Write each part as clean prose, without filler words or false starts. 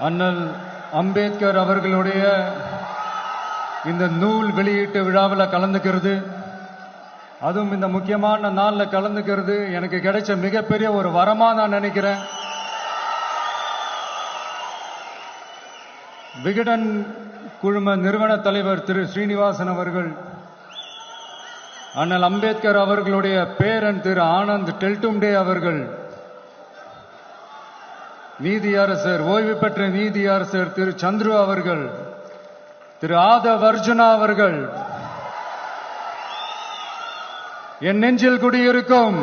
அண்ணல் அம்பேத்கர் அவர்களுடைய இந்த நூல் வெளியீட்டு விழாவில் கலந்துக்கிறது, அதுவும் இந்த முக்கியமான நாளில் கலந்துக்கிறது எனக்கு கிடைச்ச மிகப்பெரிய ஒரு வரமா நான் நினைக்கிறேன். விகடன் குழும நிறுவன தலைவர் திரு ஸ்ரீனிவாசன் அவர்கள், அண்ணல் அம்பேத்கர் அவர்களுடைய பேரன் திரு ஆனந்த் டெல்டும்டே அவர்கள், நீதியரசர் ஓய்வு பெற்ற நீதியரசர் திரு சந்துரு அவர்கள், திரு ஆதவ் அர்ஜுனா அவர்கள், என் நெஞ்சில் குடியிருக்கும்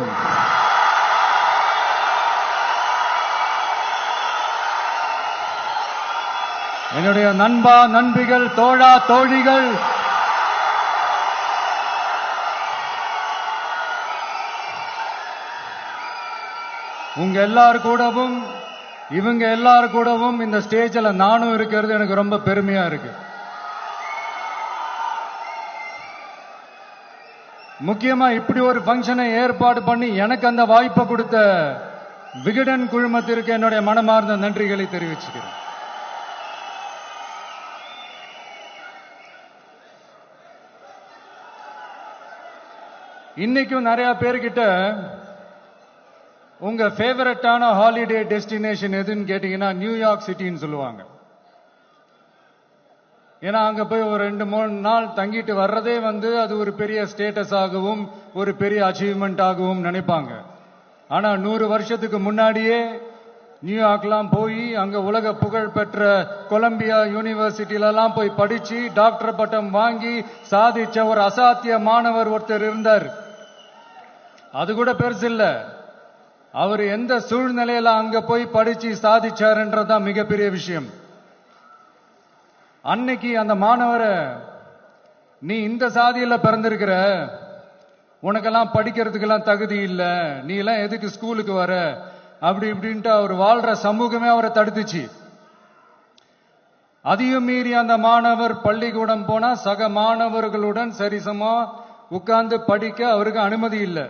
என்னுடைய நண்பா நண்பிகள், தோழா தோழிகள், உங்க எல்லாரும் கூடவும் இவங்க எல்லாரும் கூடவும் இந்த ஸ்டேஜில் நானும் இருக்கிறது எனக்கு ரொம்ப பெருமையா இருக்கு. முக்கியமா இப்படி ஒரு ஃபங்க்ஷனை ஏற்பாடு பண்ணி எனக்கு அந்த வாய்ப்பை கொடுத்த விகடன் குழுமத்திற்கு என்னுடைய மனமார்ந்த நன்றிகளை தெரிவிச்சுக்கிறேன். இன்னைக்கும் நிறைய பேர்கிட்ட உங்க ஃபேவரட்டான ஹாலிடே டெஸ்டினேஷன் எதுன்னு கேட்டீங்கன்னா நியூயார்க் சிட்டின்னு சொல்லுவாங்க. ஏன்னா அங்க போய் ஒரு 2-3 நாள் தங்கிட்டு வர்றதே அது ஒரு பெரிய ஸ்டேட்டஸ் ஆகவும் ஒரு பெரிய அச்சீவ்மெண்ட் ஆகவும் நினைப்பாங்க. ஆனா 100 வருஷத்துக்கு முன்னாடியே நியூயார்க்லாம் போய் அங்க உலக புகழ் பெற்ற கொலம்பியா யூனிவர்சிட்டியிலலாம் போய் படிச்சு டாக்டர் பட்டம் வாங்கி சாதிச்ச ஒரு அசாத்திய மாணவர் ஒருத்தர் இருந்தார். அது கூட பெருசு இல்ல, அவர் எந்த சூழ்நிலையில அங்க போய் படிச்சு சாதிச்சாருன்றதுதான் மிகப்பெரிய விஷயம். அன்னைக்கு அந்த மாணவரை, நீ இந்த சாதியில பிறந்திருக்கிற, உனக்கெல்லாம் படிக்கிறதுக்கெல்லாம் தகுதி இல்ல, நீ எல்லாம் எதுக்கு ஸ்கூலுக்கு வர, அப்படி இப்படின்ட்டு அவர் வாழ்ற சமூகமே அவரை தடுத்துச்சு. அதையும் மீறி அந்த மாணவர் பள்ளிக்கூடம் போனா சக மாணவர்களுடன் சரிசமா உட்கார்ந்து படிக்க அவருக்கு அனுமதி இல்லை.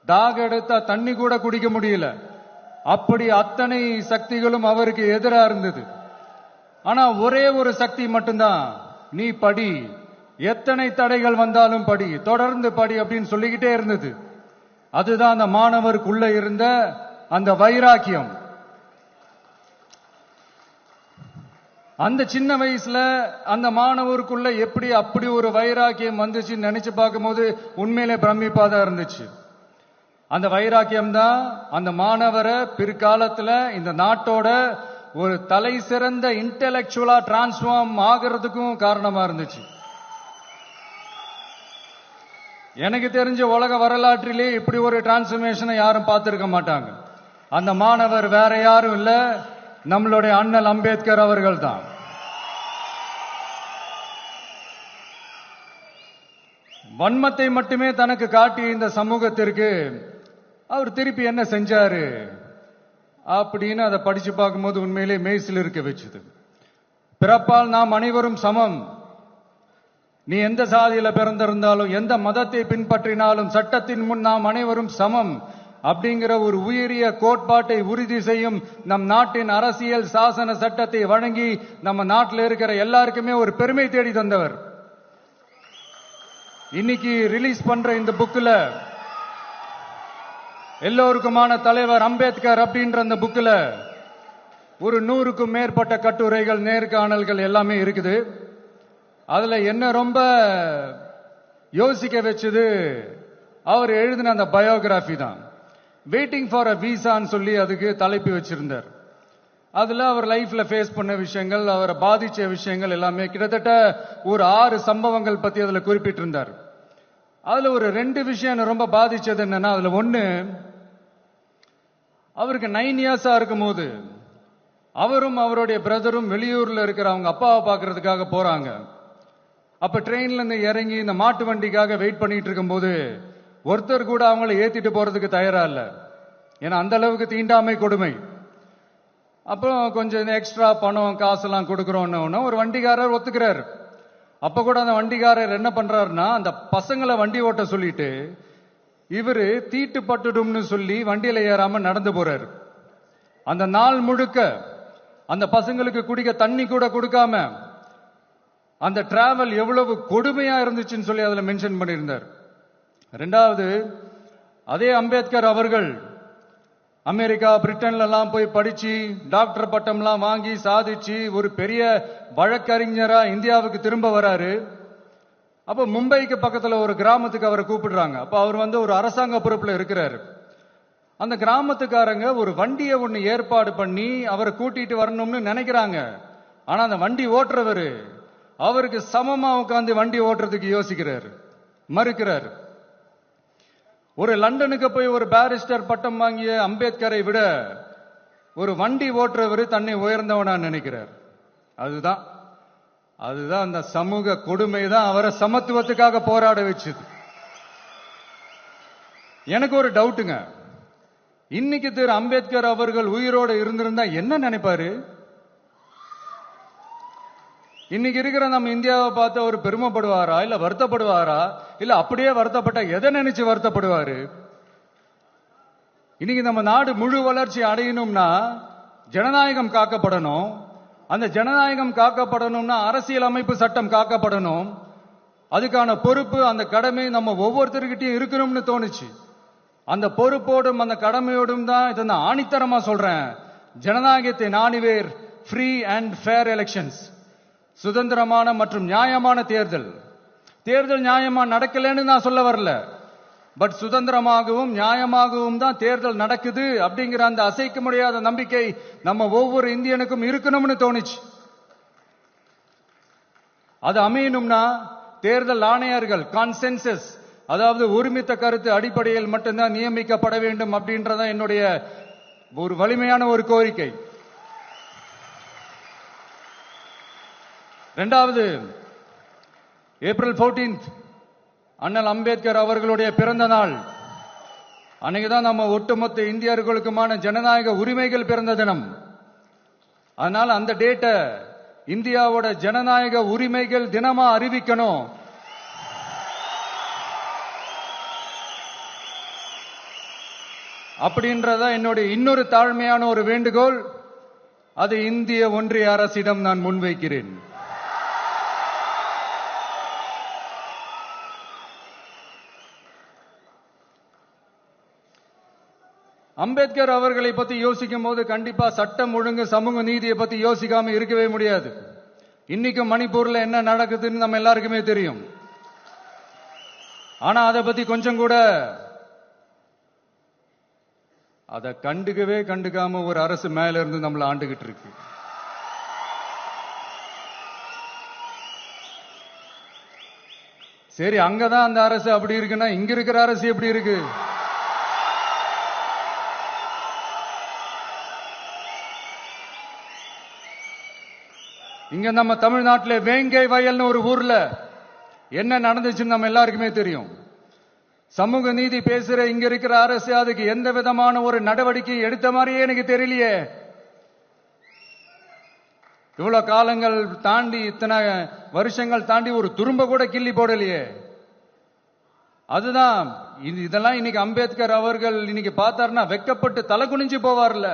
தாக எடுத்தா தண்ணி கூட குடிக்க முடியல. அப்படி அத்தனை சக்திகளும் அவருக்கு எதிராக இருந்தது. ஆனா ஒரே ஒரு சக்தி மட்டும்தான், நீ படி, எத்தனை தடைகள் வந்தாலும் படி, தொடர்ந்து படி அப்படின்னு சொல்லிக்கிட்டே இருந்தது. அதுதான் அந்த மாணவருக்குள்ள இருந்த அந்த வைராக்கியம். அந்த சின்ன வயசுல அந்த மாணவருக்குள்ள எப்படி அப்படி ஒரு வைராக்கியம் வந்துச்சு நினைச்சு பார்க்கும்போது உண்மையிலே பிரமிப்பா தான் இருந்துச்சு. அந்த வைராக்கியம் தான் அந்த மாணவரை பிற்காலத்துல இந்த நாட்டோட ஒரு தலை சிறந்த இன்டெலெக்சுவலா டிரான்ஸ்ஃபார்ம் ஆகிறதுக்கும் காரணமா இருந்துச்சு. எனக்கு தெரிஞ்ச உலக வரலாற்றிலே இப்படி ஒரு டிரான்ஸ்ஃபர்மேஷனை யாரும் பார்த்திருக்க மாட்டாங்க. அந்த மாணவர் வேற யாரும் இல்ல, நம்மளுடைய அண்ணல் அம்பேத்கர் அவர்கள் தான். வன்மத்தை மட்டுமே தனக்கு காட்டிய இந்த சமூகத்திற்கு அவர் திருப்பி என்ன செஞ்சாரு அப்படின்னு அதை படிச்சு பார்க்கும்போது உண்மையிலே மெய்சில் இருக்க வச்சது. பிறப்பால் நாம் அனைவரும் சமம், நீ எந்த சாதியில பிறந்திருந்தாலும் எந்த மதத்தை பின்பற்றினாலும் சட்டத்தின் முன் நாம் அனைவரும் சமம் அப்படிங்கிற ஒரு உயரிய கோட்பாட்டை உறுதி செய்யும் நம் நாட்டின் அரசியல் சாசன சட்டத்தை வழங்கி நம்ம நாட்டில் இருக்கிற எல்லாருக்குமே ஒரு பெருமை தேடி தந்தவர். இன்னைக்கு ரிலீஸ் பண்ற இந்த புக்ல எல்லோருக்குமான தலைவர் அம்பேத்கர் அப்படின்ற அந்த புக்ல ஒரு 100க்கும் மேற்பட்ட கட்டுரைகள், நேர்காணல்கள் எல்லாமே இருக்குது. அதுல என்ன ரொம்ப யோசிக்க வச்சது அவர் எழுதின அந்த பயோகிராஃபி தான். வெயிட்டிங் ஃபார் அ வீசான்னு சொல்லி அதுக்கு தலைப்பு வச்சிருந்தார். அதுல அவர் லைஃப்ல ஃபேஸ் பண்ண விஷயங்கள், அவரை பாதிச்ச விஷயங்கள் எல்லாமே கிட்டத்தட்ட ஒரு 6 சம்பவங்கள் பத்தி அதுல குறிப்பிட்டிருந்தார். அதுல ஒரு 2 விஷயம் ரொம்ப பாதிச்சது என்னன்னா, அதுல ஒண்ணு, அவருக்கு 9 இயர்ஸா இருக்கும் போது அவரும் அவருடைய பிரதரும் வெளியூர்ல இருக்கிற அவங்க அப்பாவை பார்க்கறதுக்காக போறாங்க. அப்ப ட்ரெயின்ல இருந்து இறங்கி இந்த மாட்டு வண்டிக்காக வெயிட் பண்ணிட்டு இருக்கும் போது ஒருத்தர் கூட அவங்கள ஏத்திட்டு போறதுக்கு தயாரா இல்ல. ஏன்னா அந்த அளவுக்கு தீண்டாமை கொடுமை. அப்புறம் கொஞ்சம் எக்ஸ்ட்ரா பணம் காசெல்லாம் கொடுக்கறோம்னு ஒரு வண்டிக்காரர் ஒத்துக்கிறார். அப்ப கூட அந்த வண்டிக்காரர் என்ன பண்றாருன்னா, அந்த பசங்களை வண்டி ஓட்ட சொல்லிட்டு இவரு தீட்டு பட்டுடும்னு சொல்லி வண்டியில ஏறாம நடந்து போறாரு. அந்த நாள் முழுக்க அந்த பசங்களுக்கு குடிக்க தண்ணி கூட கொடுக்காம அந்த டிராவல் எவ்வளவு கொடுமையா இருந்துச்சுன்னு சொல்லி அதுல மென்ஷன் பண்ணியிருந்தார். ரெண்டாவது, அதே அம்பேத்கர் அவர்கள் அமெரிக்கா பிரிட்டன்ல எல்லாம் போய் படிச்சு டாக்டர் பட்டம்லாம் வாங்கி சாதிச்சு ஒரு பெரிய வழக்கறிஞரா இந்தியாவுக்கு திரும்ப வராரு. அப்ப மும்பைக்கு பக்கத்துல ஒரு கிராமத்துக்கு அவரை கூப்பிடுறாங்க. அப்ப அவர் ஒரு அரசாங்க பொறுப்புல இருக்கிறாரு. அந்த கிராமத்துக்காரங்க ஒரு வண்டியை ஒண்ணு ஏற்பாடு பண்ணி அவரை கூட்டிட்டு வரணும்னு நினைக்கிறாங்க. ஆனா அந்த வண்டி ஓட்டுறவரு அவருக்கு சமமா உட்கார்ந்து வண்டி ஓட்டுறதுக்கு யோசிக்கிறாரு, மறுக்கிறாரு. ஒரு லண்டனுக்கு போய் ஒரு பாரிஸ்டர் பட்டம் வாங்கிய அம்பேத்கரை விட ஒரு வண்டி ஓட்டுறவர் தன்னை உயர்ந்தவனா நினைக்கிறார். அதுதான் அந்த சமூக கொடுமை தான் அவரை சமத்துவத்துக்காக போராட வச்சது. எனக்கு ஒரு டவுட்டுங்க, இன்னைக்கு திரு அம்பேத்கர் அவர்கள் உயிரோடு இருந்திருந்தா என்ன நினைப்பாரு? இன்னைக்கு இருக்கிற நம்ம இந்தியாவை பார்த்து அவர் பெருமைப்படுவாரா, இல்ல வருத்தப்படுவாரா, இல்ல அப்படியே வருத்தப்பட்ட எதை நினைச்சு வருத்தப்படுவாரு? இன்னைக்கு நம்ம நாடு முழு வளர்ச்சி அடையணும்னா ஜனநாயகம் காக்கப்படணும். அந்த ஜனநாயகம் காக்கப்படணும்னா அரசியல் அமைப்பு சட்டம் காக்கப்படணும். அதுக்கான பொறுப்பு, அந்த கடமை நம்ம ஒவ்வொருத்தருக்கிட்டையும் இருக்கணும்னு தோணுச்சு. அந்த பொறுப்போடும் அந்த கடமையோடும் தான் இதை நான் ஆணித்தரமா சொல்றேன். ஜனநாயகத்தை நாணிவேர் ஃப்ரீ அண்ட் ஃபேர் எலெக்ஷன்ஸ், சுதந்திரமான மற்றும் நியாயமான தேர்தல். தேர்தல் நியாயமா நடக்கலன்னு நான் சொல்ல வரல, பட் சுதந்திரமாகவும் நியாயமாகவும் தான் தேர்தல் நடக்குது அப்படிங்கிற அந்த அசைக்க முடியாத நம்பிக்கை நம்ம ஒவ்வொரு இந்தியனுக்கும் இருக்கணும்னு தோணுச்சு. அது அமையணும்னா தேர்தல் ஆணையர்கள் கான்சென்சஸ், அதாவது ஒருமித்த கருத்து அடிப்படையில் மட்டும்தான் நியமிக்கப்பட வேண்டும் அப்படின்றத என்னுடைய ஒரு வலிமையான ஒரு கோரிக்கை. இரண்டாவது, ஏப்ரல் 14 அண்ணல் அம்பேத்கர் அவர்களுடைய பிறந்த நாள். அன்னைக்குதான் நம்ம ஒட்டுமொத்த இந்தியர்களுக்குமான ஜனநாயக உரிமைகள் பிறந்த தினம். அதனால அந்த டேட்டை இந்தியாவோட ஜனநாயக உரிமைகள் தினமா அறிவிக்கணும். அப்படின்றத என்னுடைய இன்னொரு தாழ்மையான ஒரு வேண்டுகோள். அது இந்திய ஒன்றிய அரசிடம் நான் முன்வைக்கிறேன். அம்பேத்கர் அவர்களை பத்தி யோசிக்கும் போது கண்டிப்பா சட்டம் ஒழுங்கு சமூக நீதியை பத்தி யோசிக்காம இருக்கவே முடியாது. இன்னைக்கும் மணிப்பூர்ல என்ன நடக்குதுன்னு நம்ம எல்லாருக்குமே தெரியும். ஆனா அதை பத்தி கொஞ்சம் கூட அதை கண்டுக்காம ஒரு அரசு மேல இருந்து நம்மள ஆண்டுகிட்டு இருக்கு. சரி, அங்கதான் அந்த அரசு அப்படி இருக்குன்னா இங்க இருக்கிற அரசு எப்படி இருக்கு? இங்க நம்ம தமிழ்நாட்டில் வேங்கை வயல்னு ஒரு ஊர்ல என்ன நடந்துச்சுன்னு நம்ம எல்லாருக்குமே தெரியும். சமூக நீதி பேசுற இங்க இருக்கிற அரசு அதுக்கு எந்த விதமான ஒரு நடவடிக்கை எடுத்த மாதிரியே எனக்கு தெரியலையே. இவ்வளவு காலங்கள் தாண்டி, இத்தனை வருஷங்கள் தாண்டி ஒரு துரும்ப கூட கிள்ளி போடலையே. அதுதான் இதெல்லாம் இன்னைக்கு அம்பேத்கர் அவர்கள் இன்னைக்கு பார்த்தாருன்னா வெக்கப்பட்டு தலை குனிஞ்சு போவார்ல.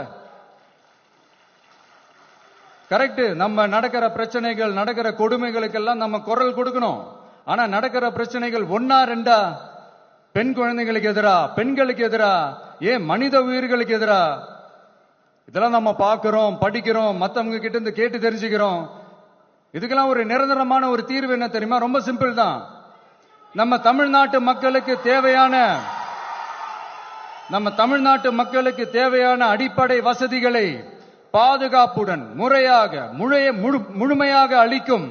கரெக்ட், நம்ம நடக்கிற பிரச்சனைகள், நடக்கிற கொடுமைகளுக்கெல்லாம் நம்ம குரல் கொடுக்கணும். ஆனா நடக்கிற பிரச்சனைகள் ஒன்னா ரெண்டா? பெண் குழந்தைகளுக்கு எதிரா, பெண்களுக்கு எதிரா, ஏன் மனித உயிர்களுக்கு எதிரா? இதெல்லாம் நம்ம பார்க்கிறோம், படிக்கிறோம், மத்தவங்க கிட்ட இருந்து கேட்டு தெரிஞ்சுக்கிறோம். இதுக்கெல்லாம் ஒரு நிரந்தரமான ஒரு தீர்வு என்ன தெரியுமா? ரொம்ப சிம்பிள் தான். நம்ம தமிழ்நாட்டு மக்களுக்கு தேவையான அடிப்படை வசதிகளை பாதுகாப்புடன் முறையாக முழுமையாக அளிக்கும்,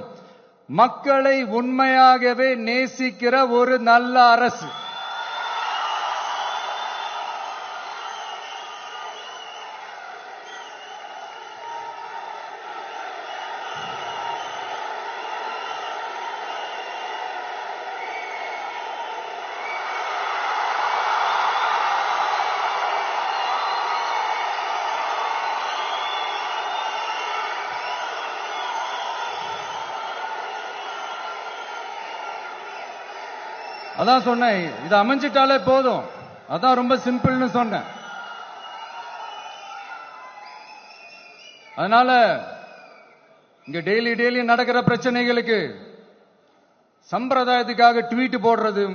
மக்களை உண்மையாகவே நேசிக்கிற ஒரு நல்ல அரசு. அதான் சொன்னேன், இது அமைஞ்சிட்டாலே போதும். அதான் ரொம்ப சிம்பிள்னு சொன்னேன். அதனால இங்க டெய்லி நடக்கிற பிரச்சனைகளுக்கு சம்பிரதாயத்துக்காக ட்வீட் போடுறதும்,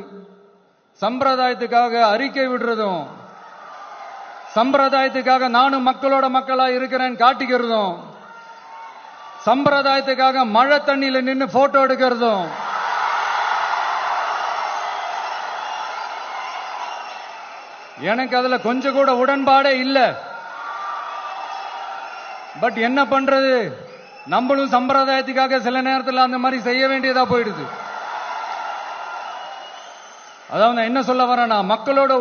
சம்பிரதாயத்துக்காக அறிக்கை விடுறதும், சம்பிரதாயத்துக்காக நானும் மக்களோட மக்களா இருக்கிறேன்னு காட்டிக்கிறதும், சம்பிரதாயத்துக்காக மழை தண்ணியில நின்று போட்டோ எடுக்கிறதும், எனக்கு அதுல கொஞ்சம் கூட உடன்பாடே இல்ல. பட் என்ன பண்றது, நம்மளும் சம்பிரதாயத்துக்காக சில நேரத்தில் அந்த மாதிரி செய்ய வேண்டியதா போயிடுது. அதாவது என்ன சொல்ல வரேன்னா, மக்களோட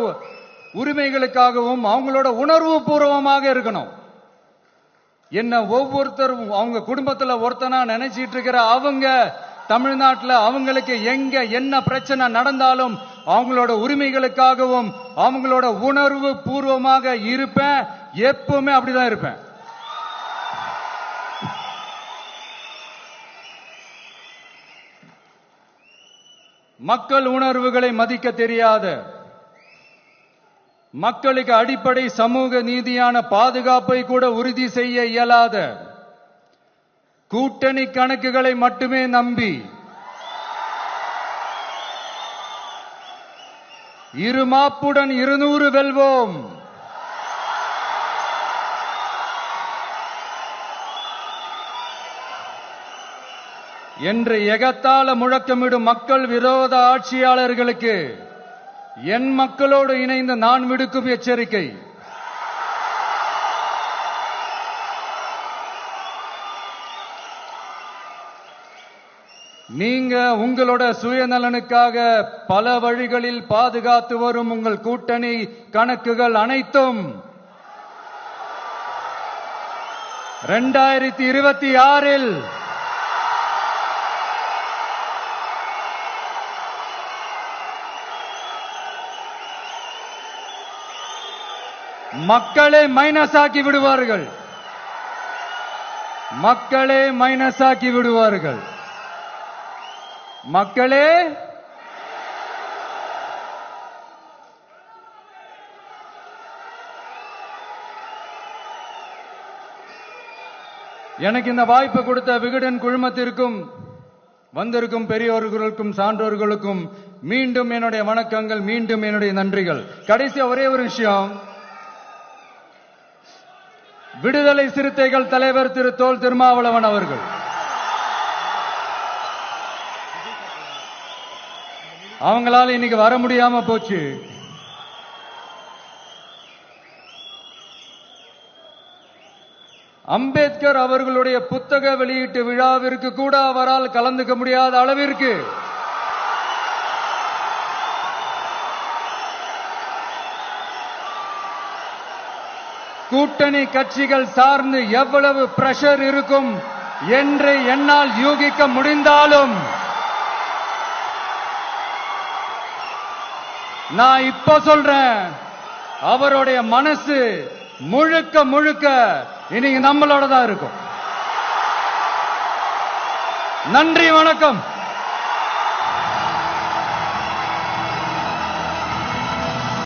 உரிமைகளுக்காகவும் அவங்களோட உணர்வு பூர்வமாக இருக்கணும். என்ன ஒவ்வொருத்தரும் அவங்க குடும்பத்துல ஒருத்தனா நினைச்சிட்டு இருக்கிற அவங்க தமிழ்நாட்டில் அவங்களுக்கு எங்க என்ன பிரச்சனை நடந்தாலும் அவங்களோட உரிமைகளுக்காகவும் அவங்களோட உணர்வு பூர்வமாக இருப்பேன். எப்பவுமே அப்படிதான் இருப்பேன். மக்கள் உணர்வுகளை மதிக்க தெரியாத, மக்களுக்கு அடிப்படை சமூக நீதியான பாதுகாப்பை கூட உறுதி செய்ய இயலாத, கூட்டணி கணக்குகளை மட்டுமே நம்பி இருமாப்புடன் 200 வெல்வோம் என்று எகத்தால முழக்கமிடும் மக்கள் விரோத ஆட்சியாளர்களுக்கு என் மக்களோடு இணைந்து நான் விடுக்கும் எச்சரிக்கை, நீங்க உங்களோட சுயநலனுக்காக பல வழிகளில் பாதுகாத்து வரும் உங்கள் கூட்டணி கணக்குகள் அனைத்தும் 2026 மக்களே மைனஸ் ஆக்கி விடுவார்கள். மக்களே மைனஸ் ஆக்கி விடுவார்கள். மக்களே எனக்கு இந்த வாய்ப்பு கொடுத்த விகடன் குழுமத்திற்கும் வந்திருக்கும் பெரியோர்களுக்கும் சான்றோர்களுக்கும் மீண்டும் என்னுடைய வணக்கங்கள், மீண்டும் என்னுடைய நன்றிகள். கடைசியா ஒரே ஒரு விஷயம், விடுதலை சிறுத்தைகள் தலைவர் திரு தோல் திருமாவளவன் அவர்கள் அவங்களால இன்னைக்கு வர முடியாம போச்சு. அம்பேத்கர் அவர்களுடைய புத்தக வெளியீட்டு விழாவிற்கு கூட அவரால் கலந்துக்க முடியாத அளவிற்கு கூட்டணி கட்சிகள் சார்ந்து எவ்வளவு பிரஷர் இருக்கும் என்று என்னால் யூகிக்க முடிந்தாலும் நான் இப்ப சொல்றேன், அவருடைய மனசு முழுக்க முழுக்க இன்னைக்கு நம்மளோட தான் இருக்கும். நன்றி, வணக்கம்.